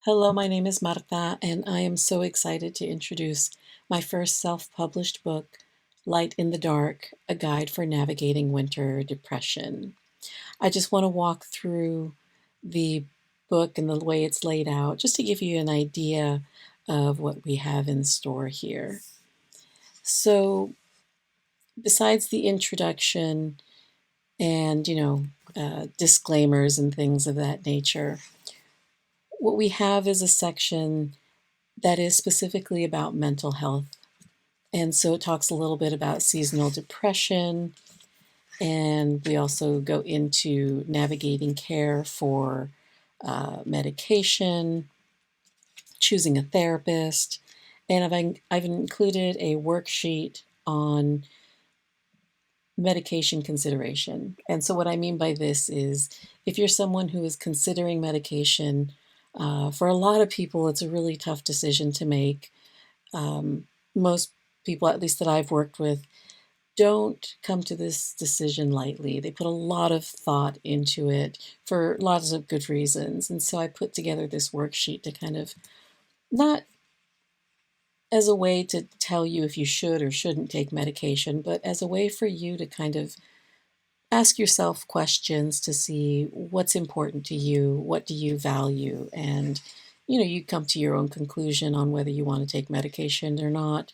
Hello, my name is Marta, and I am so excited to introduce my first self-published book, Light in the Dark, A Guide for Navigating Winter Depression. I just want to walk through the book and the way it's laid out, just to give you an idea of what we have in store here. So, besides the introduction and, disclaimers and things of that nature, what we have is a section that is specifically about mental health. And so it talks a little bit about seasonal depression, and we also go into navigating care for medication, choosing a therapist, and I've included a worksheet on medication consideration. And so what I mean by this is if you're someone who is considering medication, for a lot of people, it's a really tough decision to make. Most people, at least that I've worked with, don't come to this decision lightly. They put a lot of thought into it for lots of good reasons. And so I put together this worksheet to kind of, not as a way to tell you if you should or shouldn't take medication, but as a way for you to kind of ask yourself questions to see what's important to you, what do you value, and you come to your own conclusion on whether you want to take medication or not,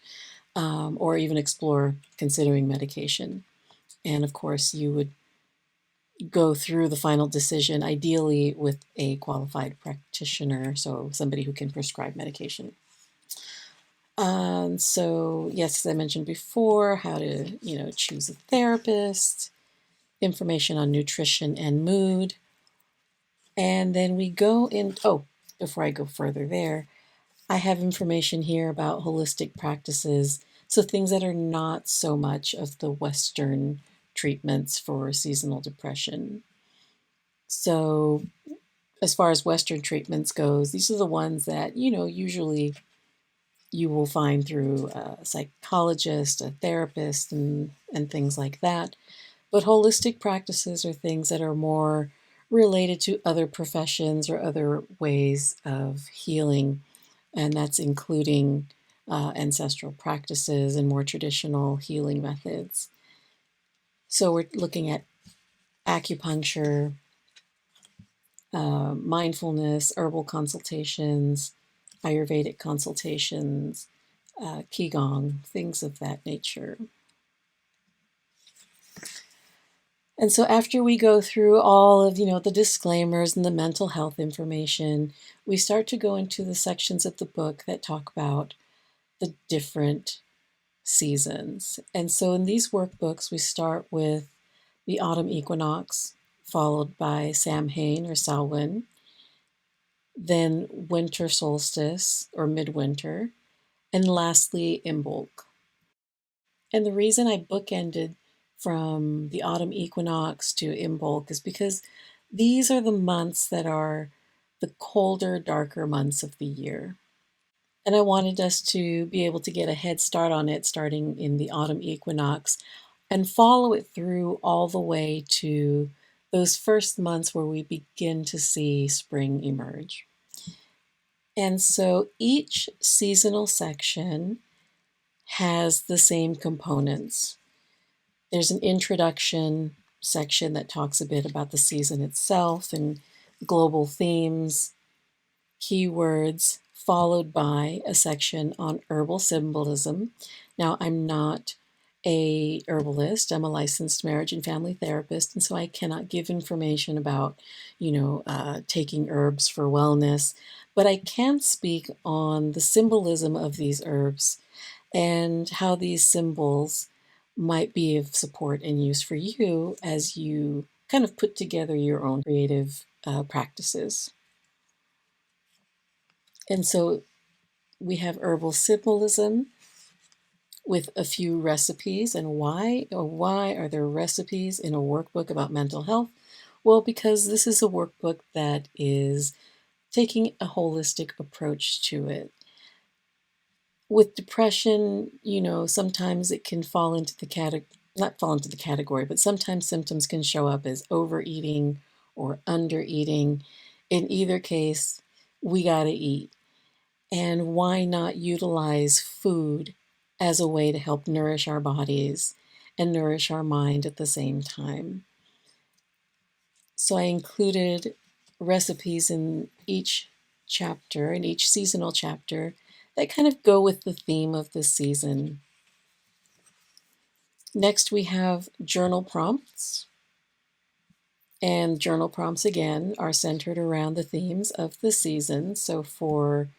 or even explore considering medication. And of course, you would go through the final decision, ideally with a qualified practitioner, so somebody who can prescribe medication. So yes, as I mentioned before, how to choose a therapist, information on nutrition and mood, and then we go in. Oh, before I go further there, I have information here about holistic practices, so things that are not so much of the Western treatments for seasonal depression. So as far as Western treatments goes, these are the ones that, usually you will find through a psychologist, a therapist, and things like that. But holistic practices are things that are more related to other professions or other ways of healing, and that's including ancestral practices and more traditional healing methods. So we're looking at acupuncture, mindfulness, herbal consultations, Ayurvedic consultations, Qigong, things of that nature. And so after we go through all of, the disclaimers and the mental health information, we start to go into the sections of the book that talk about the different seasons. And so in these workbooks, we start with the autumn equinox, followed by Samhain or Samhain, then winter solstice or midwinter, and lastly, Imbolc. And the reason I bookended from the autumn equinox to Imbolc is because these are the months that are the colder, darker months of the year. And I wanted us to be able to get a head start on it starting in the autumn equinox and follow it through all the way to those first months where we begin to see spring emerge. And so each seasonal section has the same components. There's an introduction section that talks a bit about the season itself and global themes, keywords, followed by a section on herbal symbolism. Now, I'm not a herbalist. I'm a licensed marriage and family therapist, and so I cannot give information about, taking herbs for wellness, but I can speak on the symbolism of these herbs and how these symbols might be of support and use for you as you kind of put together your own creative practices. And so we have herbal symbolism with a few recipes. And why are there recipes in a workbook about mental health? Well, because this is a workbook that is taking a holistic approach to it. With depression, sometimes it can fall into the not fall into the category, but sometimes symptoms can show up as overeating or undereating. In either case, we got to eat. And why not utilize food as a way to help nourish our bodies and nourish our mind at the same time? So I included recipes in each chapter, in each seasonal chapter, that kind of go with the theme of the season. Next, we have journal prompts. And journal prompts, again, are centered around the themes of the season. So for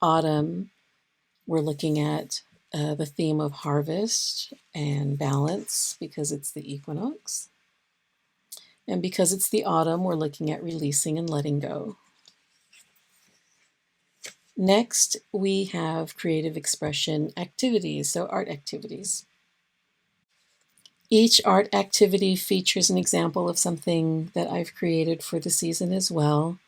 autumn, we're looking at the theme of harvest and balance because it's the equinox. And because it's the autumn, we're looking at releasing and letting go. Next, we have creative expression activities, so art activities. Each art activity features an example of something that I've created for the season as well.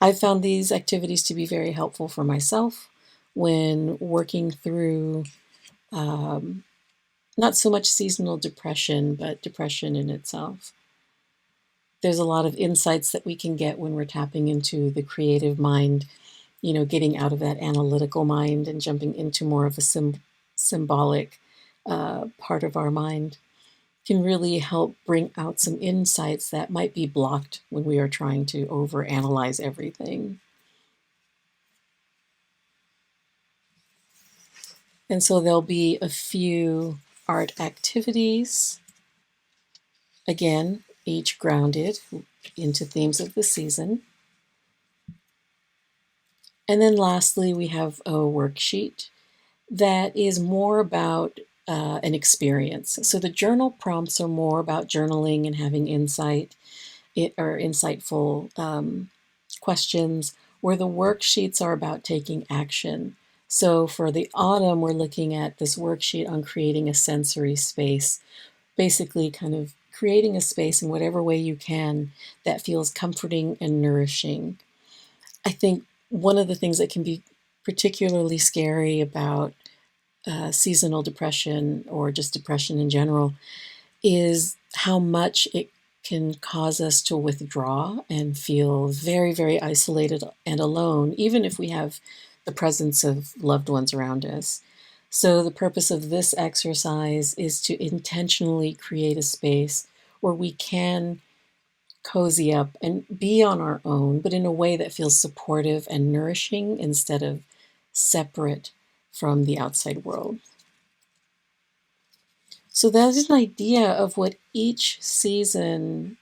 I've found these activities to be very helpful for myself when working through not so much seasonal depression, but depression in itself. There's a lot of insights that we can get when we're tapping into the creative mind, getting out of that analytical mind and jumping into more of a symbolic part of our mind can really help bring out some insights that might be blocked when we are trying to overanalyze everything. And so there'll be a few art activities, again, each grounded into themes of the season. And then lastly, we have a worksheet that is more about an experience. So the journal prompts are more about journaling and having insightful questions, where the worksheets are about taking action. So for the autumn, we're looking at this worksheet on creating a sensory space, basically kind of creating a space in whatever way you can that feels comforting and nourishing. I think one of the things that can be particularly scary about seasonal depression or just depression in general is how much it can cause us to withdraw and feel very, very isolated and alone, even if we have the presence of loved ones around us. So, the purpose of this exercise is to intentionally create a space where we can cozy up and be on our own, but in a way that feels supportive and nourishing instead of separate from the outside world. So that is an idea of what each seasonal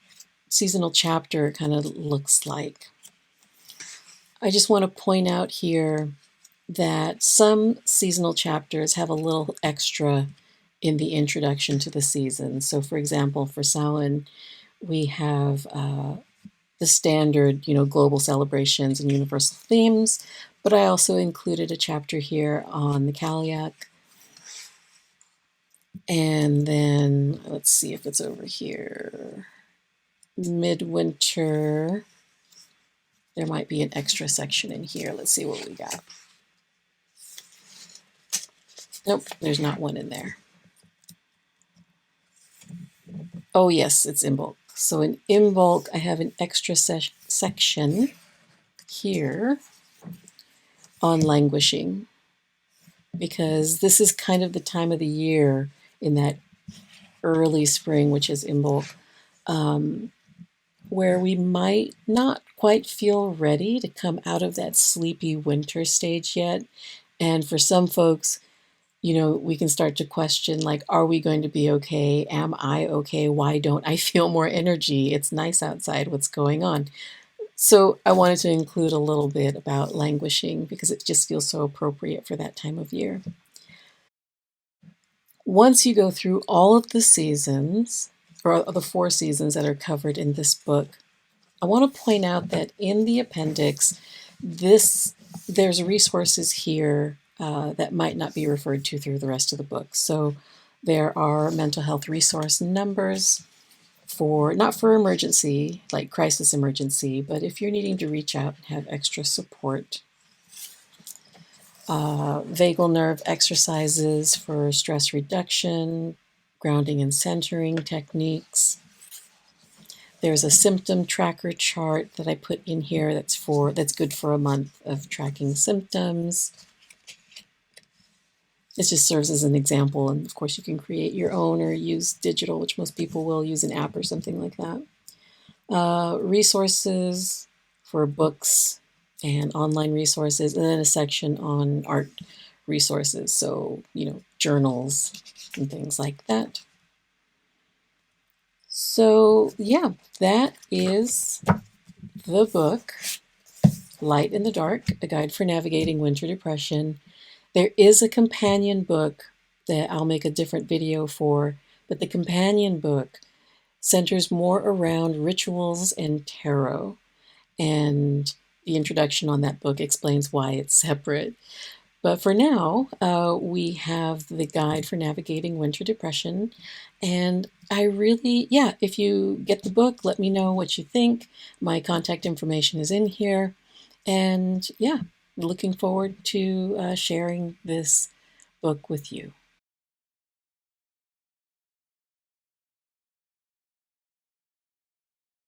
chapter kind of looks like. I just want to point out here that some seasonal chapters have a little extra in the introduction to the season. So for example, for Samhain, we have the standard, global celebrations and universal themes, but I also included a chapter here on the Kaliak. And then let's see if it's over here. Midwinter. There might be an extra section in here. Let's see what we got. Nope, there's not one in there. Oh yes, it's in bulk. So in bulk, I have an extra section here on languishing, because this is kind of the time of the year in that early spring, which is in bulk, where we might not quite feel ready to come out of that sleepy winter stage yet. And for some folks, we can start to question, like, are we going to be okay? Am I okay? Why don't I feel more energy? It's nice outside. What's going on? So I wanted to include a little bit about languishing because it just feels so appropriate for that time of year. Once you go through all of the seasons, or the 4 seasons that are covered in this book, I want to point out that in the appendix, there's resources here that might not be referred to through the rest of the book. So there are mental health resource numbers not for emergency, like crisis emergency, but if you're needing to reach out and have extra support. Vagal nerve exercises for stress reduction, grounding and centering techniques. There's a symptom tracker chart that I put in here that's good for a month of tracking symptoms. It just serves as an example, and of course you can create your own or use digital, which most people will use an app or something like that. Resources for books and online resources, and then a section on art resources, so journals and things like that. So yeah, that is the book Light in the Dark, A Guide for Navigating Winter Depression. There is a companion book that I'll make a different video for, but the companion book centers more around rituals and tarot. And the introduction on that book explains why it's separate. But for now, we have the Guide for Navigating Winter Depression. And if you get the book, let me know what you think. My contact information is in here. And looking forward to sharing this book with you.